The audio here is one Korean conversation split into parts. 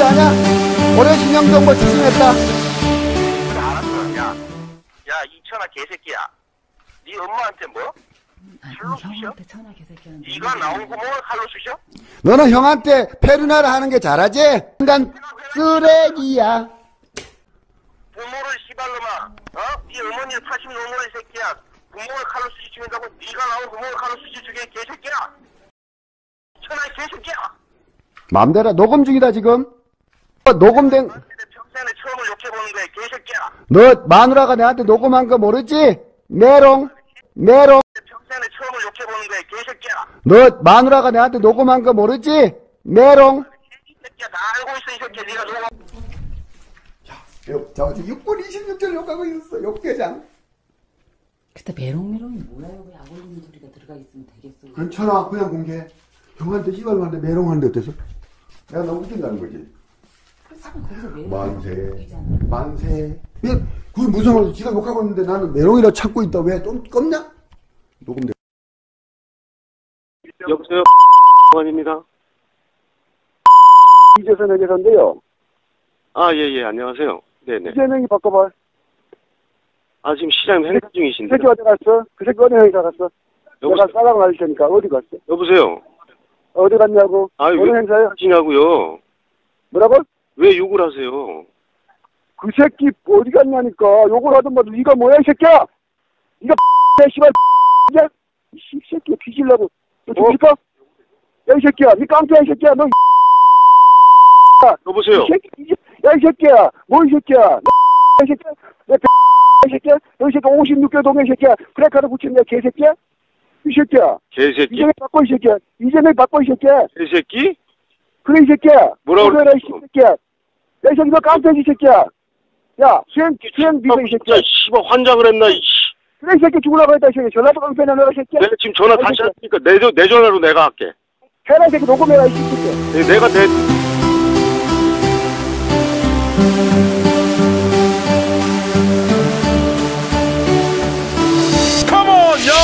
아냐? 올해 신형정보 추진했다. 그래, 알았어. 야, 이천아 개새끼야. 네 엄마한테 뭐? 칼로 쑤셔? 형한테 천하 개새끼야. 네가 나온 구멍을 칼로 쑤셔? 너는 형한테 페르나를 하는 게 잘하지? 인간 쓰레기야. 부모를 씨발놈아. 네 어머니를 80 넘어라 이 새끼야. 구멍을 칼로 쑤시 죽인다고 네가 나온 구멍을 칼로 쑤시 죽여 개새끼야. 천하 개새끼야. 맘대로 녹음 중이다 지금. 녹음된 평생에 처음을 욕해보는 거야 개새끼야. 너 마누라가 내한테 녹음한 거 모르지? 메롱 평생에 처음을 욕해보는 거야 개새끼야. 너 마누라가 내한테 녹음한 거 모르지? 메롱. 이 새끼야 다 알고 있어 이 새끼야. 네가 누가 저 6분 26절 욕하고 있었어. 욕대장. 그때 메롱메롱이 뭐예요? 왜 약 올리는 소리가 들어가 있으면 되겠어. 괜찮아. 그냥 공개해. 형한테 씨발한테 메롱하는데 어때서? 내가 너무 웃긴다는 거지. 거기서 메롱 만세. 그게 무슨 말이야? 지가 욕하고 있는데 나는 메롱이라 찾고 있다. 왜? 좀 껌냐? 녹음돼. 여보세요? 원입니다. 이재선 회계사인데요. 아, 예, 안녕하세요. 네네. 이재명이 바꿔봐. 아, 지금 시장님 행사 중이신데. 새끼 어디 갔어? 그 새끼 어디 행사 갔어? 여보세요? 내가 싸라고 할 테니까 어디 갔어? 여보세요? 어디 갔냐고? 아, 어느 왜 행사야? 하시냐고요? 뭐라고? 왜 욕을 하세요? 그 새끼 어디 갔냐니까. 욕을 하든 말든 네가 뭐야 이 새끼야? 네가 씨발 야, 이 새끼 뒤질라고. 너 죽일까? 야 이 새끼야, 네 깡패야 이 새끼야. 너 여보세요? 이 새끼, 야 이 새끼야, 뭐 이 새끼야? 이 새끼야, 이 새끼야, 너 이 새끼 56개 동네 이 새끼야. 프레카드 붙였냐 개새끼야? 이 새끼야. 개새끼? 이재명 바꿔 이 새끼야. 이재명 바꿔 이 새끼야. 개새끼? 그래 이 새끼야. 뭐라고 그래 이 새끼야. 야 이 새끼 너 깡패지 이 새끼야. 야 수행 비서 이 새끼야. 씨발 환장을 했나, 이씨. 그래 이 새끼 죽으라고 했다 이 새끼. 전라도 깡패냐 너이 새끼야. 내가 지금 전화 다시 하니까 내 전화로 내가 할게. 해라 이 새끼 녹음해라 이 새끼야. 내가 Come on, yo!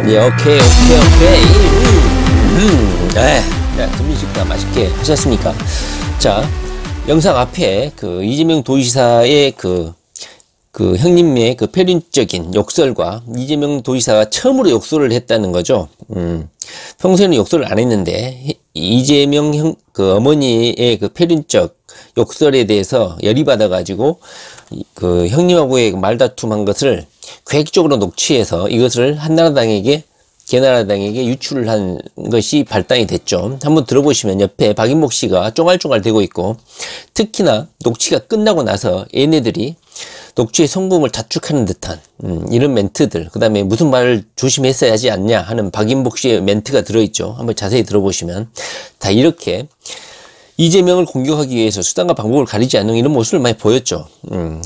예, 오케이. 네, 금민식사 맛있게 하셨습니까? 자, 영상 앞에 그 이재명 도지사의 그 형님의 그 패륜적인 욕설과 이재명 도지사가 처음으로 욕설을 했다는 거죠. 평소에는 욕설을 안 했는데 이재명 그 어머니의 그 패륜적 욕설에 대해서 열이 받아가지고 그 형님하고의 말다툼한 것을 계획적으로 녹취해서 이것을 개나라당에게 유출을 한 것이 발단이 됐죠. 한번 들어보시면 옆에 박인복 씨가 쫑알쫑알 대고 있고, 특히나 녹취가 끝나고 나서 얘네들이 녹취의 성공을 자축하는 듯한 이런 멘트들, 그 다음에 무슨 말을 조심했어야 하지 않냐 하는 박인복 씨의 멘트가 들어있죠. 한번 자세히 들어보시면 다 이렇게 이재명을 공격하기 위해서 수단과 방법을 가리지 않는 이런 모습을 많이 보였죠.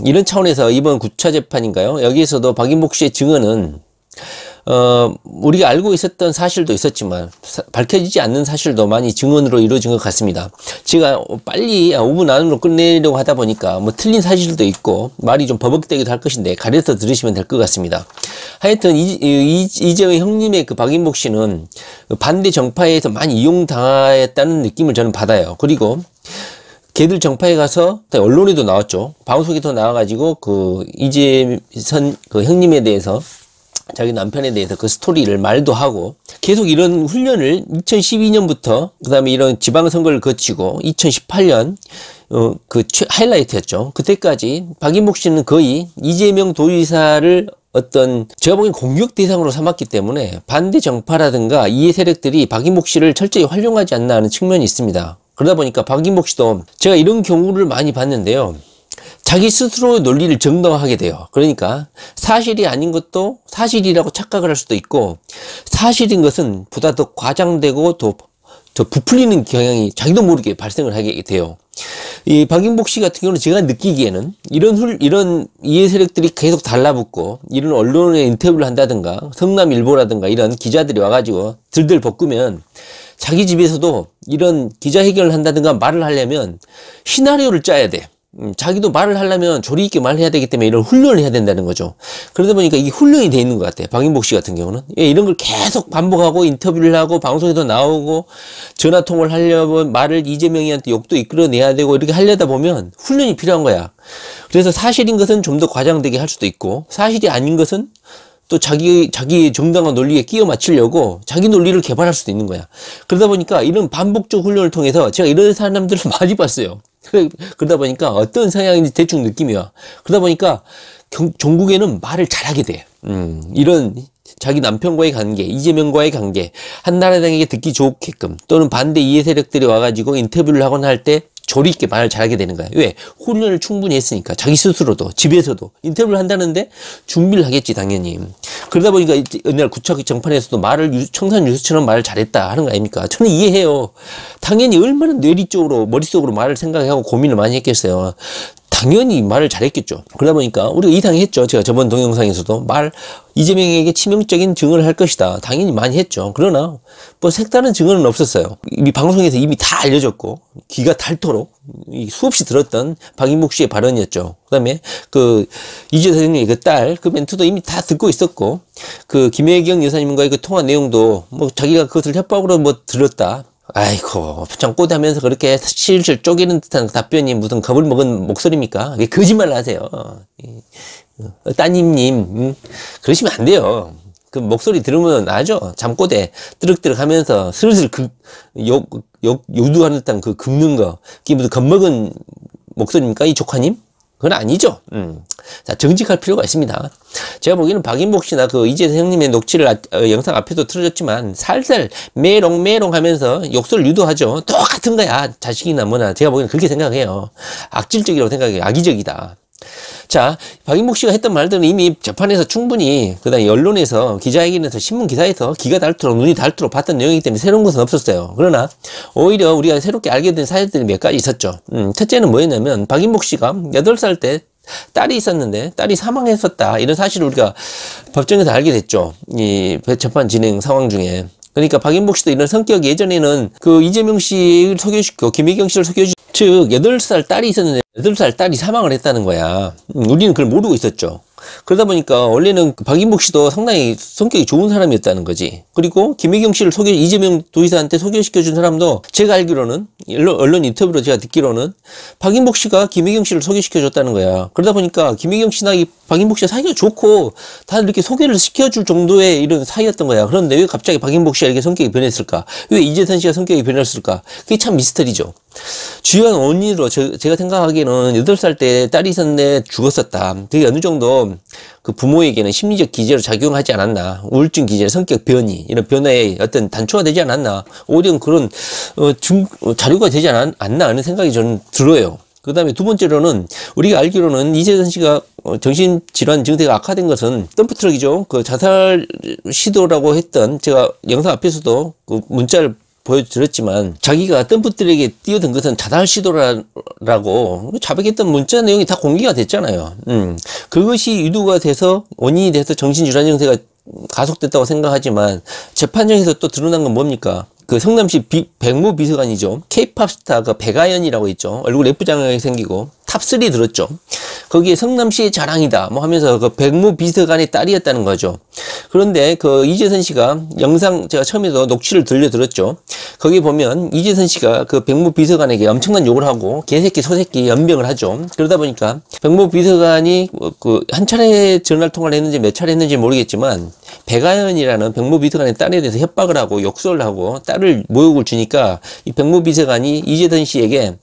이런 차원에서 이번 9차 재판인가요? 여기에서도 박인복 씨의 증언은 우리가 알고 있었던 사실도 있었지만 밝혀지지 않는 사실도 많이 증언으로 이루어진 것 같습니다. 제가 빨리 5분 안으로 끝내려고 하다 보니까 뭐 틀린 사실도 있고 말이 좀 버벅대기도 할 것인데 가려서 들으시면 될 것 같습니다. 하여튼 이재명 형님의 그 박인복 씨는 반대 정파에서 많이 이용당했다는 느낌을 저는 받아요. 그리고 걔들 정파에 가서 언론에도 나왔죠. 방송에도 나와가지고 그 이재선 그 형님에 대해서, 자기 남편에 대해서 그 스토리를 말도 하고 계속 이런 훈련을 2012년부터 그 다음에 이런 지방선거를 거치고 2018년 그 하이라이트였죠. 그때까지 박인복 씨는 거의 이재명 도지사를 어떤 제가 보기엔 공격 대상으로 삼았기 때문에 반대 정파라든가 이해 세력들이 박인복 씨를 철저히 활용하지 않나 하는 측면이 있습니다. 그러다 보니까 박인복 씨도 제가 이런 경우를 많이 봤는데요. 자기 스스로의 논리를 정당화하게 돼요. 그러니까 사실이 아닌 것도 사실이라고 착각을 할 수도 있고, 사실인 것은 보다 더 과장되고 더 부풀리는 경향이 자기도 모르게 발생을 하게 돼요. 이 박인복 씨 같은 경우는 제가 느끼기에는 이런 이해 세력들이 계속 달라붙고 이런 언론에 인터뷰를 한다든가 성남일보라든가 이런 기자들이 와가지고 들들 볶으면 자기 집에서도 이런 기자회견을 한다든가 말을 하려면 시나리오를 짜야 돼. 자기도 말을 하려면 조리 있게 말해야 되기 때문에 이런 훈련을 해야 된다는 거죠. 그러다 보니까 이게 훈련이 돼 있는 것 같아요. 박인복 씨 같은 경우는. 예, 이런 걸 계속 반복하고 인터뷰를 하고 방송에도 나오고 전화통화를 하려면 말을 이재명이한테 욕도 이끌어내야 되고 이렇게 하려다 보면 훈련이 필요한 거야. 그래서 사실인 것은 좀 더 과장되게 할 수도 있고 사실이 아닌 것은 또 자기 정당한 논리에 끼워 맞추려고 자기 논리를 개발할 수도 있는 거야. 그러다 보니까 이런 반복적 훈련을 통해서 제가 이런 사람들을 많이 봤어요. 그러다 보니까 어떤 성향인지 대충 느낌이 와. 그러다 보니까 종국에는 말을 잘하게 돼. 이런 자기 남편과의 관계, 이재명과의 관계, 한나라당에게 듣기 좋게끔 또는 반대 이해 세력들이 와가지고 인터뷰를 하거나 할 때 조리 있게 말을 잘하게 되는 거야. 왜? 훈련을 충분히 했으니까. 자기 스스로도 집에서도 인터뷰를 한다는데 준비를 하겠지 당연히. 그러다 보니까 어느 날 구척 정판에서도 말을 청산 유수처럼 말을 잘했다 하는 거 아닙니까? 저는 이해해요. 당연히 얼마나 뇌리 쪽으로 머릿속으로 말을 생각하고 고민을 많이 했겠어요. 당연히 말을 잘했겠죠. 그러다 보니까 우리가 이상했죠. 제가 저번 동영상에서도 이재명에게 치명적인 증언을 할 것이다. 당연히 많이 했죠. 그러나 뭐 색다른 증언은 없었어요. 이 방송에서 이미 다 알려졌고 귀가 닳도록 수없이 들었던 박인복 씨의 발언이었죠. 그다음에 이재 선생님의 그 딸 그 멘트도 이미 다 듣고 있었고 김혜경 여사님과의 그 통화 내용도 뭐 자기가 그것을 협박으로 뭐 들었다. 아이고, 장꼬대 하면서 그렇게 실실 쪼개는 듯한 답변이 무슨 겁을 먹은 목소리입니까? 왜 거짓말을 하세요? 따님님, 그러시면 안 돼요. 그 목소리 들으면 아죠? 잠꼬대 뜨륵뜨륵 하면서 슬슬 요두하는 듯한 긁는 거. 그게 무슨 겁먹은 목소리입니까? 이 조카님? 그건 아니죠. 자, 정직할 필요가 있습니다. 제가 보기에는 박인복 씨나 이재선 형님의 녹취를 영상 앞에도 틀어줬지만 살살 메롱메롱 하면서 욕설을 유도하죠. 똑같은 거야. 자식이나 뭐나. 제가 보기에는 그렇게 생각해요. 악질적이라고 생각해요. 악의적이다. 자, 박인복 씨가 했던 말들은 이미 재판에서 충분히, 그 다음에 언론에서, 기자회견에서, 신문기사에서 귀가 닳도록, 눈이 닳도록 봤던 내용이기 때문에 새로운 것은 없었어요. 그러나, 오히려 우리가 새롭게 알게 된 사실들이 몇 가지 있었죠. 첫째는 뭐였냐면, 박인복 씨가 8살 때 딸이 있었는데, 딸이 사망했었다. 이런 사실을 우리가 법정에서 알게 됐죠. 이 재판 진행 상황 중에. 그러니까 박인복 씨도 이런 성격이 예전에는 이재명 씨를 소개시키고 김혜경 씨를 소개시키고 즉 8살 딸이 있었는데 8살 딸이 사망을 했다는 거야. 우리는 그걸 모르고 있었죠. 그러다 보니까 원래는 박인복 씨도 상당히 성격이 좋은 사람이었다는 거지. 그리고 김혜경 씨를 이재명 도지사한테 소개시켜준 사람도 제가 알기로는 언론 인터뷰로 제가 듣기로는 박인복 씨가 김혜경 씨를 소개시켜줬다는 거야. 그러다 보니까 김혜경 씨나 박인복 씨가 사이가 좋고 다들 이렇게 소개를 시켜줄 정도의 이런 사이였던 거야. 그런데 왜 갑자기 박인복 씨가 이렇게 성격이 변했을까? 왜 이재선 씨가 성격이 변했을까? 그게 참 미스터리죠. 주요한 원인으로 제가 생각하기에는 8살 때 딸이 있었는데 죽었었다. 그게 어느 정도 부모에게는 심리적 기제로 작용하지 않았나. 우울증 기제, 성격 변이, 이런 변화에 어떤 단초가 되지 않았나. 오히려 그런 자료가 되지 않나 하는 생각이 저는 들어요. 그 다음에 두 번째로는 우리가 알기로는 이재선 씨가 정신질환 증세가 악화된 것은 덤프트럭이죠. 자살 시도라고 했던 제가 영상 앞에서도 문자를 보여드렸지만 자기가 덤프트럭에 뛰어든 것은 자살 시도라고 자백했던 문자 내용이 다 공개가 됐잖아요. 그것이 유도가 돼서 원인이 돼서 정신질환 증세가 가속됐다고 생각하지만 재판정에서 또 드러난 건 뭡니까? 성남시 백모 비서관이죠. K-팝 스타 백아연이라고 있죠. 얼굴 예쁘장하게 생기고 탑3 들었죠. 거기에 성남시의 자랑이다 뭐 하면서 백모 비서관의 딸이었다는 거죠. 그런데 이재선 씨가 영상 제가 처음에도 녹취를 들려드렸죠. 거기 보면 이재선 씨가 백모 비서관에게 엄청난 욕을 하고 개새끼 소새끼 연병을 하죠. 그러다 보니까 백모 비서관이 한 차례 전화통화를 했는지 몇 차례 했는지 모르겠지만 백아연이라는 백모 비서관의 딸에 대해서 협박을 하고 욕설을 하고 딸을 모욕을 주니까 이 백모 비서관이 이재선 씨에게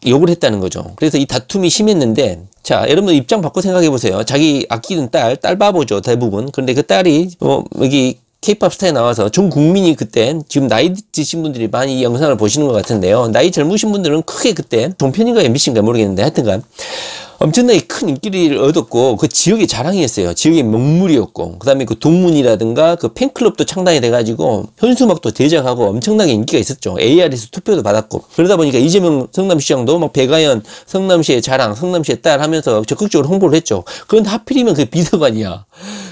욕을 했다는 거죠. 그래서 이 다툼이 심했는데, 자, 여러분들 입장 바꿔 생각해 보세요. 자기 아끼는 딸 바보죠, 대부분. 그런데 그 딸이, 여기 K-팝 스타에 나와서 전 국민이 그때, 지금 나이 드신 분들이 많이 이 영상을 보시는 것 같은데요. 나이 젊으신 분들은 크게 그때, 종편인가 MBC인가 모르겠는데, 하여튼간, 엄청나게 큰 인기를 얻었고 그 지역의 자랑이었어요. 지역의 명물이었고 그 다음에 동문이라든가 팬클럽도 창단이 돼가지고 현수막도 제작하고 엄청나게 인기가 있었죠. AR에서 투표도 받았고 그러다 보니까 이재명 성남시장도 막 백아연 성남시의 자랑 성남시의 딸 하면서 적극적으로 홍보를 했죠. 그런데 하필이면 비서관이야.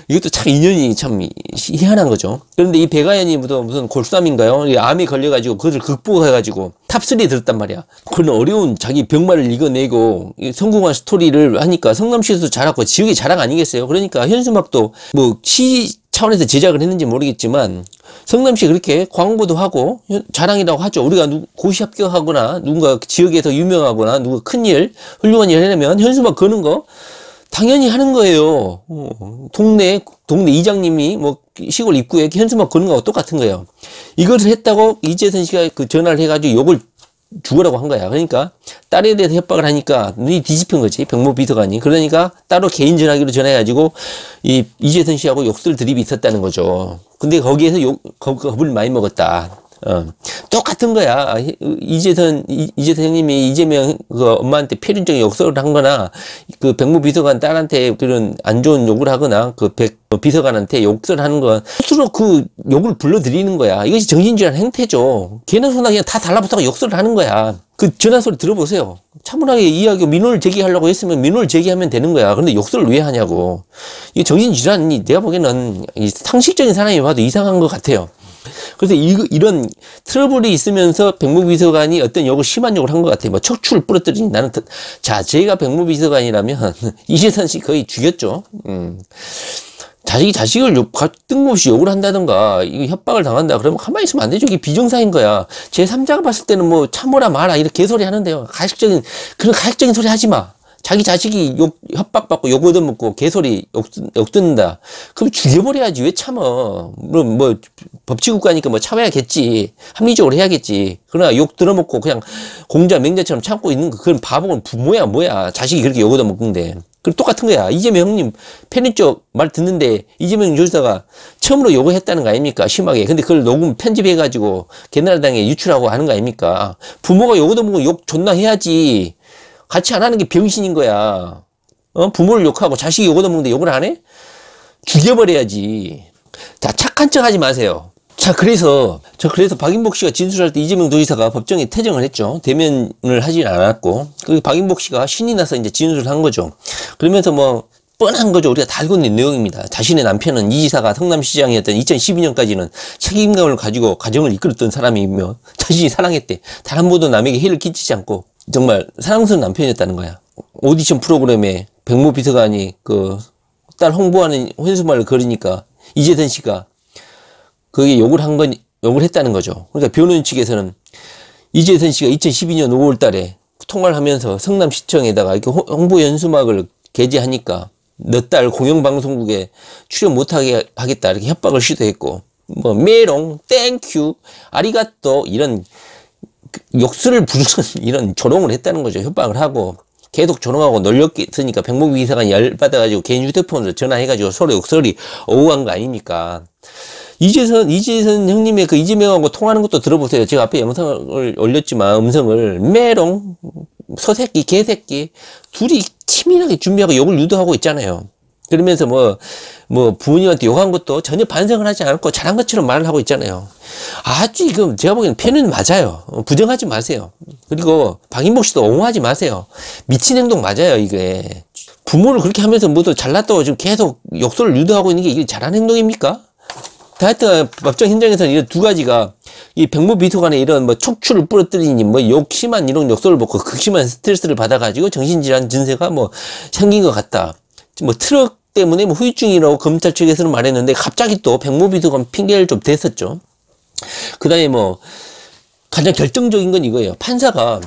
이것도 참 인연이 참 희한한 거죠. 그런데 이 배가연이 무슨 골수암인가요? 이 암에 걸려가지고 그것을 극복해가지고 탑3에 들었단 말이야. 그런 어려운 자기 병마를 이겨내고 성공한 스토리를 하니까 성남시에서도 잘하고 지역의 자랑 아니겠어요? 그러니까 현수막도 뭐 시 차원에서 제작을 했는지 모르겠지만 성남시 그렇게 광고도 하고 자랑이라고 하죠. 우리가 고시 합격하거나 누군가 지역에서 유명하거나 누가 큰일 훌륭한 일 해내면 현수막 거는 거 당연히 하는 거예요. 동네 이장님이 뭐 시골 입구에 현수막 거는 거하고 똑같은 거예요. 이것을 했다고 이재선 씨가 그 전화를 해가지고 욕을 죽으라고 한 거야. 그러니까 딸에 대해서 협박을 하니까 눈이 뒤집힌 거지. 병모 비서관이. 그러니까 따로 개인 전화기로 전화해가지고 이재선 씨하고 욕설 드립이 있었다는 거죠. 근데 거기에서 겁을 많이 먹었다. 똑같은 거야. 이재선 형님이 이재명 그 엄마한테 필연적인 욕설을 한 거나, 그 백무 비서관 딸한테 그런 안 좋은 욕을 하거나, 그 비서관한테 욕설을 하는 건 스스로 그 욕을 불러들이는 거야. 이것이 정신질환 행태죠. 걔나 소나 그냥 다 달라붙어서 욕설을 하는 거야. 그 전화 소리 들어보세요. 차분하게 이야기하고 민원을 제기하려고 했으면 민원을 제기하면 되는 거야. 그런데 욕설을 왜 하냐고. 이게 정신질환이 내가 보기에는 상식적인 사람이 봐도 이상한 것 같아요. 그래서 이런 트러블이 있으면서 백무비서관이 어떤 욕을 심한 욕을 한 것 같아요. 뭐 척추를 부러뜨리니 나는 자, 제가 백무비서관이라면 이재선 씨 거의 죽였죠. 자식을 뜬금없이 욕을 한다던가 이거 협박을 당한다 그러면 가만히 있으면 안 되죠. 이게 비정상인 거야. 제 3자가 봤을 때는 뭐 참으라 마라 이렇게 개소리 하는데요. 그런 가식적인 소리 하지 마. 자기 자식이 협박받고 욕 얻어먹고 개소리 욕 듣는다. 그럼 죽여버려야지. 왜 참어? 뭐 법치국가니까 뭐 참아야겠지. 합리적으로 해야겠지. 그러나 욕 들어먹고 그냥 공자 맹자처럼 참고 있는 거 그건 바보는 부모야 뭐야. 자식이 그렇게 욕 얻어먹는데. 그럼 똑같은 거야. 이재명 형님 편집 말 듣는데 이재명 조사가 처음으로 욕을 했다는 거 아닙니까? 심하게. 근데 그걸 녹음 편집해가지고 개나라당에 유출하고 하는 거 아닙니까? 부모가 욕 얻어먹고 욕 존나 해야지. 같이 안 하는 게 병신인 거야. 부모를 욕하고 자식이 욕 얻어먹는데 욕을 안 해? 죽여버려야지. 자, 착한 척 하지 마세요. 자, 그래서 박인복 씨가 진술할 때 이재명 도지사가 법정에 퇴정을 했죠. 대면을 하진 않았고. 그 박인복 씨가 신이 나서 이제 진술을 한 거죠. 그러면서 뭐, 뻔한 거죠. 우리가 다 알고 있는 내용입니다. 자신의 남편은 이 지사가 성남시장이었던 2012년까지는 책임감을 가지고 가정을 이끌었던 사람이며 자신이 사랑했대. 단 한 번도 남에게 해를 끼치지 않고 정말 사랑스러운 남편이었다는 거야. 오디션 프로그램에 백모 비서관이 그 딸 홍보하는 혼수말을 걸으니까 이재선 씨가 거기에 욕을 했다는 거죠. 그러니까 변호인 측에서는 이재선 씨가 2012년 5월 달에 통화를 하면서 성남시청에다가 이렇게 홍보 연수막을 게재하니까 너 딸 공영방송국에 출연 못하게 하겠다 이렇게 협박을 시도했고, 뭐 메롱, 땡큐, 아리가또 이런 욕설을 부르는 이런 조롱을 했다는 거죠. 협박을 하고 계속 조롱하고 놀렸으니까 백목 비서관이 열받아가지고 개인 휴대폰으로 전화해가지고 서로 욕설이 오고 간 거 아닙니까? 이재선 형님의 그 이재명하고 통화하는 것도 들어보세요. 제가 앞에 영상을 올렸지만 음성을 메롱, 서새끼, 개새끼 둘이 치밀하게 준비하고 욕을 유도하고 있잖아요. 그러면서 뭐 부모님한테 욕한 것도 전혀 반성을 하지 않고 잘한 것처럼 말을 하고 있잖아요. 아주 이거 제가 보기에는 팬은 맞아요. 부정하지 마세요. 그리고 박인복 씨도 옹호하지 마세요. 미친 행동 맞아요, 이게. 부모를 그렇게 하면서 뭐도 잘났다고 지금 계속 욕설을 유도하고 있는 게 이게 잘한 행동입니까? 하여튼 법정 현장에서는 이런 두 가지가 이 백모 비서관의 이런 뭐 척추를 부러뜨리니 뭐 심한 이런 욕설을 먹고 극심한 스트레스를 받아가지고 정신질환 증세가 뭐 생긴 것 같다. 뭐 트럭 때문에 뭐 후유증이라고 검찰 측에서는 말했는데 갑자기 또 백모 비서관 핑계를 좀 댔었죠. 그 다음에 뭐 가장 결정적인 건 이거예요. 판사가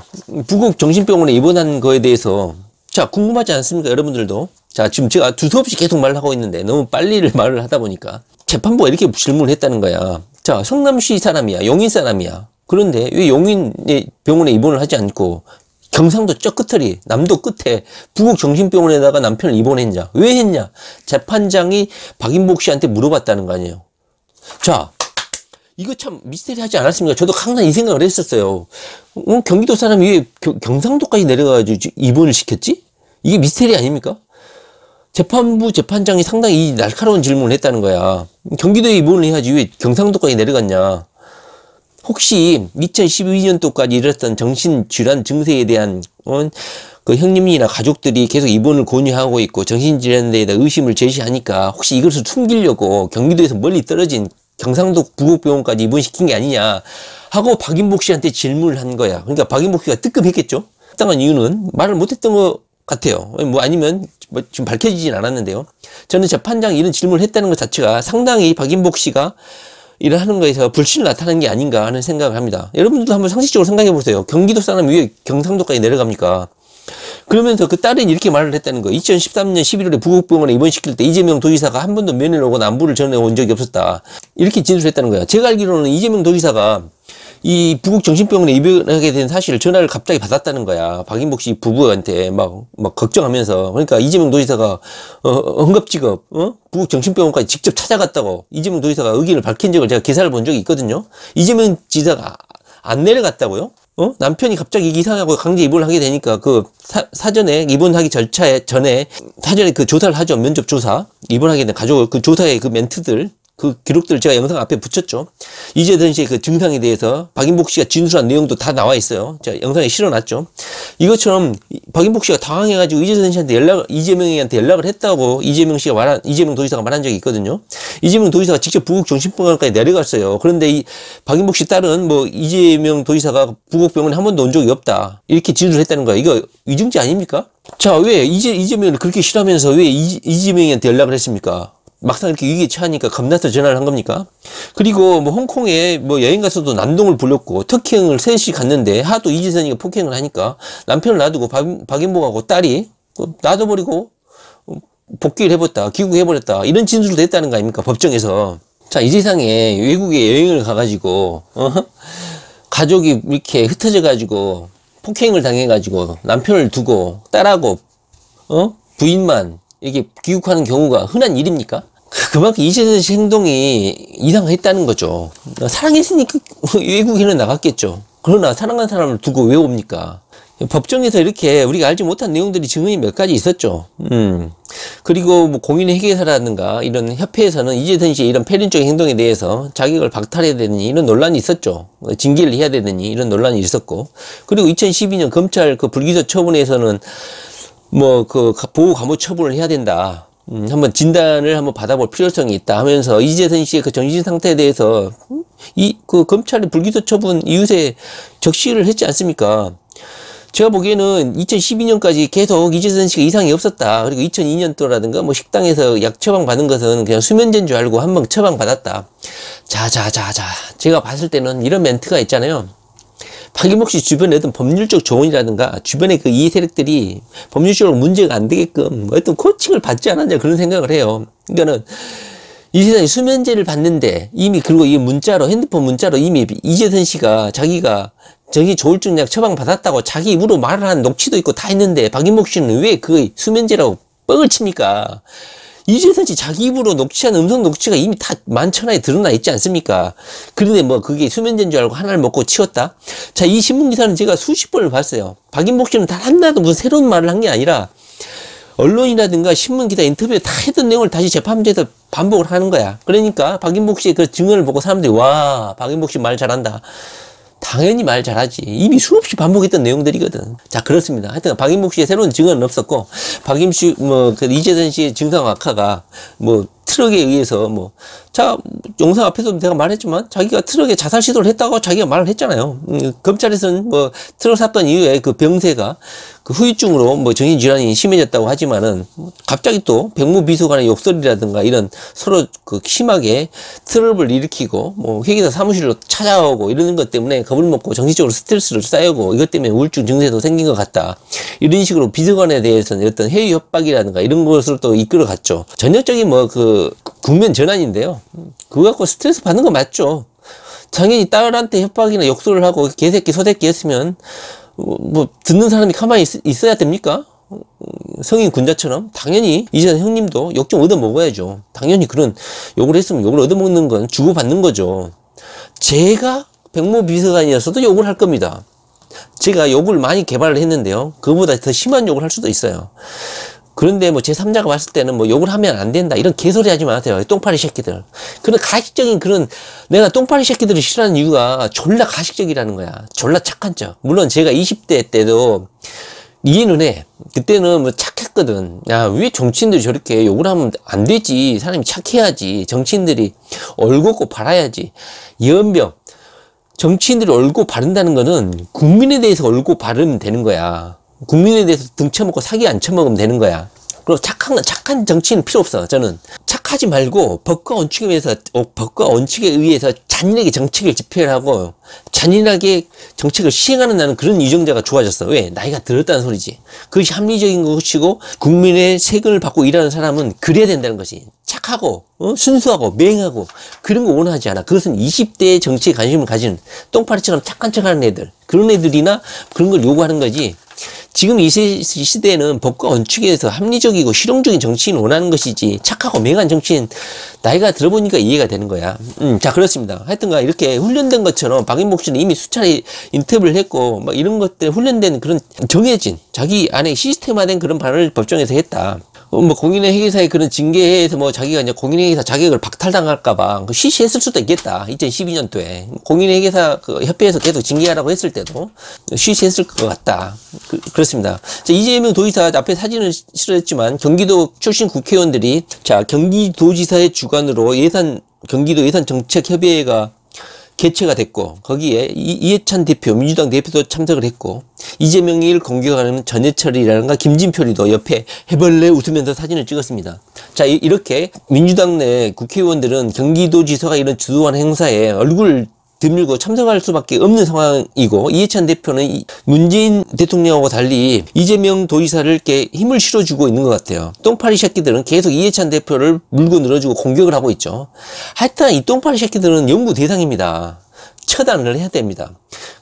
부곡 정신병원에 입원한 거에 대해서 자 궁금하지 않습니까 여러분들도? 자 지금 제가 두서없이 계속 말을 하고 있는데 너무 빨리 말을 하다 보니까 재판부가 이렇게 질문을 했다는 거야. 자 성남시 사람이야, 용인 사람이야. 그런데 왜 용인의 병원에 입원을 하지 않고 경상도 저 끝터리 남도 끝에 부곡 정신병원에다가 남편을 입원했냐? 왜 했냐? 재판장이 박인복 씨한테 물어봤다는 거 아니에요. 자 이거 참 미스테리하지 않았습니까? 저도 항상 이 생각을 했었어요. 경기도 사람이 왜 경상도까지 내려가가지고 입원을 시켰지? 이게 미스테리 아닙니까? 재판부 재판장이 상당히 이 날카로운 질문을 했다는 거야. 경기도에 입원을 해야지 왜 경상도까지 내려갔냐? 혹시 2012년도까지 일었던 정신질환 증세에 대한 그 형님이나 가족들이 계속 입원을 권유하고 있고 정신질환에 대해 의심을 제시하니까 혹시 이것을 숨기려고 경기도에서 멀리 떨어진 경상도 부곡병원까지 입원시킨 게 아니냐 하고 박인복 씨한테 질문을 한 거야. 그러니까 박인복 씨가 뜨끔했겠죠. 합당한 이유는 말을 못했던 것 같아요. 뭐 아니면 뭐 지금 밝혀지진 않았는데요. 저는 재판장이 이런 질문을 했다는 것 자체가 상당히 박인복 씨가 일을 하는 거에서 불신을 나타내는 게 아닌가 하는 생각을 합니다. 여러분들도 한번 상식적으로 생각해 보세요. 경기도 사람이 왜 경상도까지 내려갑니까? 그러면서 그 딸은 이렇게 말을 했다는 거예요. 2013년 11월에 부곡병원에 입원시킬 때 이재명 도지사가 한 번도 면회를 오거나 안부를 전해온 적이 없었다. 이렇게 진술했다는 거야. 제가 알기로는 이재명 도지사가 이 부곡정신병원에 입원하게 된 사실을 전화를 갑자기 받았다는 거야. 박인복 씨 부부한테 막 걱정하면서. 그러니까 이재명 도지사가 헝겊지겁 부곡정신병원까지 직접 찾아갔다고 이재명 도지사가 의견을 밝힌 적을 제가 기사를 본 적이 있거든요. 이재명 지사가 안 내려갔다고요? 남편이 갑자기 이상하고 강제 입원을 하게 되니까 그 사전에 입원하기 절차에 전에 사전에 그 조사를 하죠. 면접 조사. 입원하게 된 가족 그 조사의 그 멘트들 그 기록들을 제가 영상 앞에 붙였죠. 이재선 씨의 그 증상에 대해서 박인복 씨가 진술한 내용도 다 나와 있어요. 제가 영상에 실어놨죠. 이것처럼 박인복 씨가 당황해가지고 이재선 씨한테 이재명이한테 연락을 했다고 이재명 도지사가 말한 적이 있거든요. 이재명 도지사가 직접 부곡정신병원까지 내려갔어요. 그런데 이 박인복 씨 딸은 뭐 이재명 도지사가 부곡병원에 한 번도 온 적이 없다. 이렇게 진술을 했다는 거야. 이거 위증죄 아닙니까? 자, 왜 이재명을 그렇게 싫어하면서 왜 이재명이한테 연락을 했습니까? 막상 이렇게 위기에 처하니까 겁나서 전화를 한 겁니까? 그리고 뭐 홍콩에 뭐 여행 가서도 난동을 부렸고 터키행을 셋이 갔는데 하도 이재선이가 폭행을 하니까 남편을 놔두고 박인복하고 딸이 놔둬버리고 복귀를 해버렸다. 귀국해버렸다. 이런 진술도 했다는 거 아닙니까? 법정에서. 자, 이 세상에 외국에 여행을 가가지고 가족이 이렇게 흩어져가지고 폭행을 당해가지고 남편을 두고 딸하고 부인만 이게 귀국하는 경우가 흔한 일입니까? 그만큼 이재선 씨 행동이 이상했다는 거죠. 사랑했으니까 외국에는 나갔겠죠. 그러나 사랑한 사람을 두고 왜 옵니까? 법정에서 이렇게 우리가 알지 못한 내용들이 증언이 몇 가지 있었죠. 그리고 뭐 공인회계사라든가 이런 협회에서는 이재선 씨의 이런 패륜적인 행동에 대해서 자격을 박탈해야 되느니 이런 논란이 있었죠. 징계를 해야 되느니 이런 논란이 있었고, 그리고 2012년 검찰 그 불기소 처분에서는 뭐 그 보호 감호 처분을 해야 된다. 한번 진단을 한번 받아볼 필요성이 있다 하면서 이재선 씨의 그 정신 상태에 대해서 그 검찰의 불기소 처분 이웃에 적시를 했지 않습니까? 제가 보기에는 2012년까지 계속 이재선 씨가 이상이 없었다. 그리고 2002년도라든가 뭐 식당에서 약 처방 받은 것은 그냥 수면제인 줄 알고 한번 처방 받았다. 자. 제가 봤을 때는 이런 멘트가 있잖아요. 박인복 씨 주변에 어떤 법률적 조언이라든가 주변의 그 이해 세력들이 법률적으로 문제가 안 되게끔 어떤 코칭을 받지 않았냐 그런 생각을 해요. 그러니까는 이 세상에 수면제를 받는데 이미 그리고 이 문자로 핸드폰 문자로 이미 이재선 씨가 자기가 정신조울증 약 처방 받았다고 자기 입으로 말을 한 녹취도 있고 다 했는데 박인복 씨는 왜 그 수면제라고 뻥을 칩니까? 이재선 씨 자기 입으로 녹취한 음성 녹취가 이미 다 만천하에 드러나 있지 않습니까? 그런데 뭐 그게 수면제인 줄 알고 하나를 먹고 치웠다? 자, 이 신문기사는 제가 수십 번을 봤어요. 박인복 씨는 단 하나도 무슨 새로운 말을 한 게 아니라 언론이라든가 신문기사 인터뷰에 다 했던 내용을 다시 재판부에서 반복을 하는 거야. 그러니까 박인복 씨의 그 증언을 보고 사람들이 와, 박인복 씨 말 잘한다. 당연히 말 잘하지. 이미 수없이 반복했던 내용들이거든. 자, 그렇습니다. 하여튼 박인복 씨의 새로운 증언은 없었고, 박인복 씨, 그 이재선 씨의 증상 악화가 트럭에 의해서 자, 영상 앞에서도 내가 말했지만 자기가 트럭에 자살 시도를 했다고 자기가 말을 했잖아요. 검찰에서는 트럭 사건 이후에 그 병세가 그 후유증으로 정신질환이 심해졌다고 하지만은 갑자기 또 백무비서관의 욕설이라든가 이런 서로 그 심하게 트러블을 일으키고 회계사 사무실로 찾아오고 이러는 것 때문에 겁을 먹고 정신적으로 스트레스를 쌓이고 이것 때문에 우울증 증세도 생긴 것 같다. 이런 식으로 비서관에 대해서는 어떤 해외 협박이라든가 이런 것을 또 이끌어갔죠. 전형적인 국면 전환인데요. 그거 갖고 스트레스 받는 거 맞죠. 당연히 딸한테 협박이나 욕설을 하고 개새끼 소새끼 했으면 듣는 사람이 가만히 있어야 됩니까? 성인 군자처럼 당연히 이재선 형님도 욕 좀 얻어먹어야죠. 당연히 그런 욕을 했으면 욕을 얻어먹는 건 주고받는 거죠. 제가 백무비서관이었어도 욕을 할 겁니다. 제가 욕을 많이 개발을 했는데요. 그보다 더 심한 욕을 할 수도 있어요. 그런데 제3자가 봤을 때는 욕을 하면 안 된다. 이런 개소리 하지 마세요. 똥파리 새끼들. 그런 가식적인 내가 똥파리 새끼들을 싫어하는 이유가 졸라 가식적이라는 거야. 졸라 착한 척. 물론 제가 20대 때도 이해는 해. 그때는 뭐 착했거든. 야, 왜 정치인들이 저렇게 욕을 하면 안 되지. 사람이 착해야지. 정치인들이 얼굴고 바라야지. 연병. 정치인들이 얼고 바른다는 거는 국민에 대해서 얼고 바르면 되는 거야. 국민에 대해서 등 쳐먹고 사기 안 쳐먹으면 되는 거야. 그리고 착한 정치인은 필요 없어. 저는 착하지 말고 법과 원칙에 의해서 잔인하게 정책을 집행하고 잔인하게 정책을 시행하는 나는 그런 유정자가 좋아졌어. 왜? 나이가 들었다는 소리지. 그것이 합리적인 것이고 국민의 세금을 받고 일하는 사람은 그래야 된다는 것이. 착하고 순수하고 맹하고 그런 거 원하지 않아. 그것은 20대의 정치에 관심을 가진 똥파리처럼 착한 척하는 애들, 그런 애들이나 그런 걸 요구하는 거지. 지금 이 시대에는 법과 원칙에서 합리적이고 실용적인 정치인 원하는 것이지, 착하고 맹한 정치인 나이가 들어보니까 이해가 되는 거야. 자, 그렇습니다. 하여튼간 이렇게 훈련된 것처럼 박인복 씨는 이미 수차례 인터뷰를 했고 막 이런 것들 훈련된 그런 정해진 자기 안에 시스템화된 그런 발언을 법정에서 했다. 뭐 공인의 회계사의 그런 징계에서 뭐 자기가 이제 공인의 회계사 자격을 박탈당할까봐 쉬쉬했을 수도 있겠다. 2012년도에 공인의 회계사 그 협회에서 계속 징계하라고 했을 때도 쉬쉬했을 것 같다. 그렇습니다. 자, 이재명 도지사 앞에 사진을 실었지만 경기도 출신 국회의원들이 자 경기도지사의 주관으로 경기도 예산정책협의회가 개최가 됐고 거기에 이해찬 대표, 민주당 대표도 참석을 했고 이재명을 공격하는 전해철이라든가 김진표리도 옆에 해벌레 웃으면서 사진을 찍었습니다. 자, 이렇게 민주당 내 국회의원들은 경기도지사가 이런 주도한 행사에 얼굴 드밀고 참석할 수밖에 없는 상황이고 이해찬 대표는 문재인 대통령하고 달리 이재명 도지사를 이렇게 힘을 실어주고 있는 것 같아요. 똥파리 새끼들은 계속 이해찬 대표를 물고 늘어주고 공격을 하고 있죠. 하여튼 이 똥파리 새끼들은 연구 대상입니다. 처단을 해야 됩니다.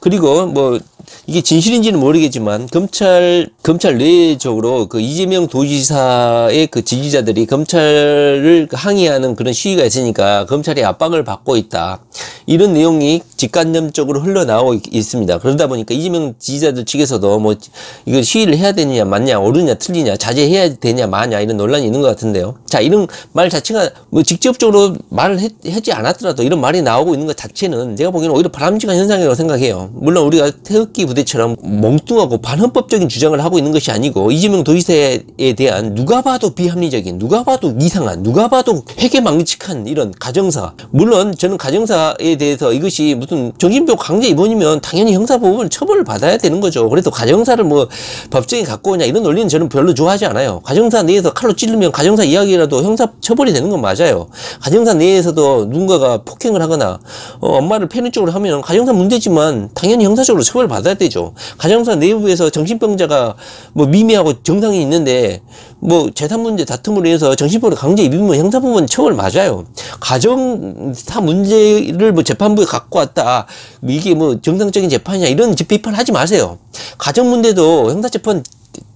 그리고 뭐 이게 진실인지는 모르겠지만 검찰 내적으로 그 이재명 도지사의 그 지지자들이 검찰을 항의하는 그런 시위가 있으니까 검찰이 압박을 받고 있다. 이런 내용이 직간접적으로 흘러나오고 있습니다. 그러다 보니까 이재명 지지자들 측에서도 뭐 이거 시위를 해야 되느냐 맞냐 옳으냐 틀리냐 자제해야 되냐 마냐 이런 논란이 있는 것 같은데요. 자, 이런 말 자체가 뭐 직접적으로 말을 하지 않았더라도 이런 말이 나오고 있는 것 자체는 제가 보기에는 오히려 바람직한 현상이라고 생각해요. 물론 우리가 태극기 부대처럼 멍뚱하고 반헌법적인 주장을 하고 있는 것이 아니고 이재명 도지사에 대한 누가 봐도 비합리적인, 누가 봐도 이상한, 누가 봐도 회계망측한 이런 가정사. 물론 저는 가정사에 대해서 이것이 무슨 정신병 강제 입원이면 당연히 형사법은 처벌을 받아야 되는 거죠. 그래도 가정사를 뭐 법정에 갖고 오냐 이런 논리는 저는 별로 좋아하지 않아요. 가정사 내에서 칼로 찌르면 가정사 이야기라도 형사 처벌이 되는 건 맞아요. 가정사 내에서도 누군가가 폭행을 하거나 엄마를 패는 쪽으로 하면 가정사 문제지만 당연히 형사적으로 처벌을 받아야 되죠. 가정사 내부에서 정신병자가 뭐 미미하고 정상이 있는데 뭐 재산 문제 다툼으로 해서 정신병을 강제 입이면 형사법은 처벌 맞아요. 가정사 문제를 뭐 재판부에 갖고 왔다. 이게 뭐 정상적인 재판이냐 이런 비판하지 마세요. 가정 문제도 형사재판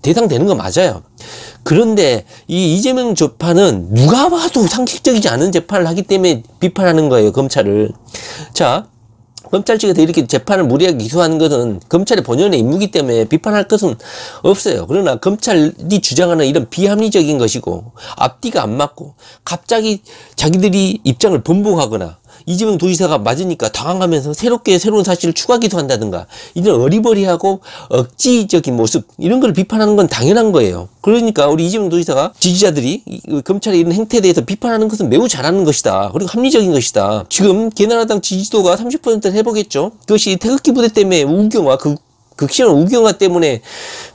대상 되는 거 맞아요. 그런데 이 이재명 재판은 누가 봐도 상식적이지 않은 재판을 하기 때문에 비판하는 거예요, 검찰을. 자, 검찰 측에서 이렇게 재판을 무리하게 기소하는 것은 검찰의 본연의 임무이기 때문에 비판할 것은 없어요. 그러나 검찰이 주장하는 이런 비합리적인 것이고 앞뒤가 안 맞고 갑자기 자기들이 입장을 번복하거나 이재명 도지사가 맞으니까 당황하면서 새로운 사실을 추가 기소한다든가 이런 어리버리하고 억지적인 모습 이런 걸 비판하는 건 당연한 거예요. 그러니까 우리 이재명 도지사가 지지자들이 검찰의 이런 행태에 대해서 비판하는 것은 매우 잘하는 것이다. 그리고 합리적인 것이다. 지금 개나라당 지지도가 30%를 해보겠죠. 그것이 태극기 부대 때문에 우경화 극심한 우경화 때문에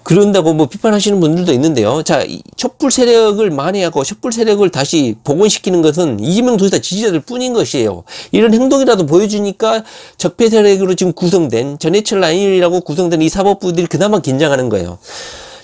그런다고 뭐 비판하시는 분들도 있는데요. 자, 촛불 세력을 만회하고 촛불 세력을 다시 복원시키는 것은 이재명 도지사 지지자들 뿐인 것이에요. 이런 행동이라도 보여주니까 적폐 세력으로 지금 구성된 전해철 라인이라고 구성된 이 사법부들이 그나마 긴장하는 거예요.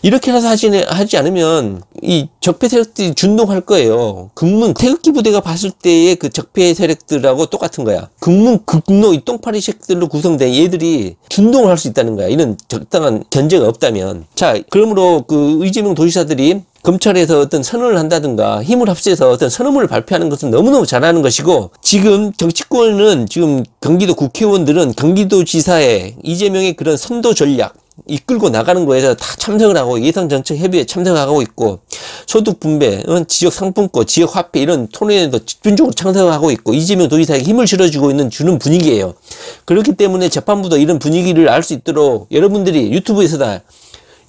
이렇게라도 하지 않으면 이 적폐 세력들이 준동할 거예요. 태극기 부대가 봤을 때의 그 적폐 세력들하고 똑같은 거야. 극노 이 똥파리 색들로 구성된 얘들이 준동을 할 수 있다는 거야. 이런 적당한 견제가 없다면. 자, 그러므로 그 이재명 도지사들이 검찰에서 어떤 선언을 한다든가 힘을 합쳐서 어떤 선언문을 발표하는 것은 너무너무 잘하는 것이고 지금 정치권은 지금 경기도 국회의원들은 경기도지사의 이재명의 그런 선도 전략 이끌고 나가는 거에서 다 참석을 하고 예산정책협의회에 참석하고 있고 소득 분배, 지역 상품권, 지역 화폐 이런 토론에도 집중적으로 참석하고 있고 이재명 도지사에게 힘을 실어주고 주는 분위기예요. 그렇기 때문에 재판부도 이런 분위기를 알 수 있도록 여러분들이 유튜브에서다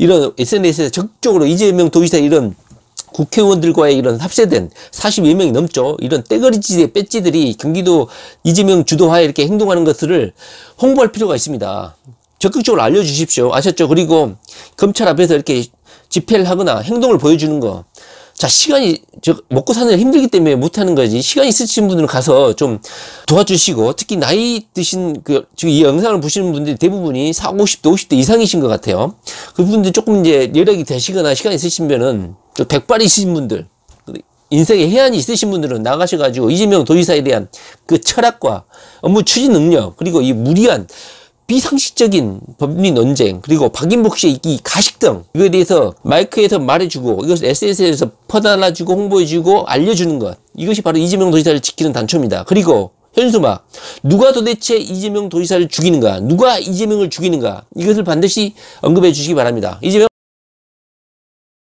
이런 SNS에서 적극적으로 이재명 도지사 이런 국회의원들과의 이런 합세된 40여 명이 넘죠. 이런 떼거리지의 배지들이 경기도 이재명 주도하에 이렇게 행동하는 것들을 홍보할 필요가 있습니다. 적극적으로 알려주십시오. 아셨죠? 그리고 검찰 앞에서 이렇게 집회를 하거나 행동을 보여주는 거. 자, 시간이, 먹고 사는 게 힘들기 때문에 못하는 거지. 시간 있으신 분들은 가서 좀 도와주시고, 특히 나이 드신, 지금 이 영상을 보시는 분들이 대부분이 40, 50대, 50대 이상이신 것 같아요. 그분들 조금 이제 여력이 되시거나 시간 있으시면은, 좀 백발이신 분들, 인생에 해안이 있으신 분들은 나가셔가지고, 이재명 도지사에 대한 그 철학과 업무 추진 능력, 그리고 이 무리한, 비상식적인 법리 논쟁, 그리고 박인복 씨의 이 가식등, 이거에 대해서 마이크에서 말해주고, 이것을 SNS에서 퍼달아주고, 홍보해주고, 알려주는 것. 이것이 바로 이재명 도지사를 지키는 단초입니다. 그리고, 현수막. 누가 도대체 이재명 도지사를 죽이는가? 누가 이재명을 죽이는가? 이것을 반드시 언급해 주시기 바랍니다. 이재명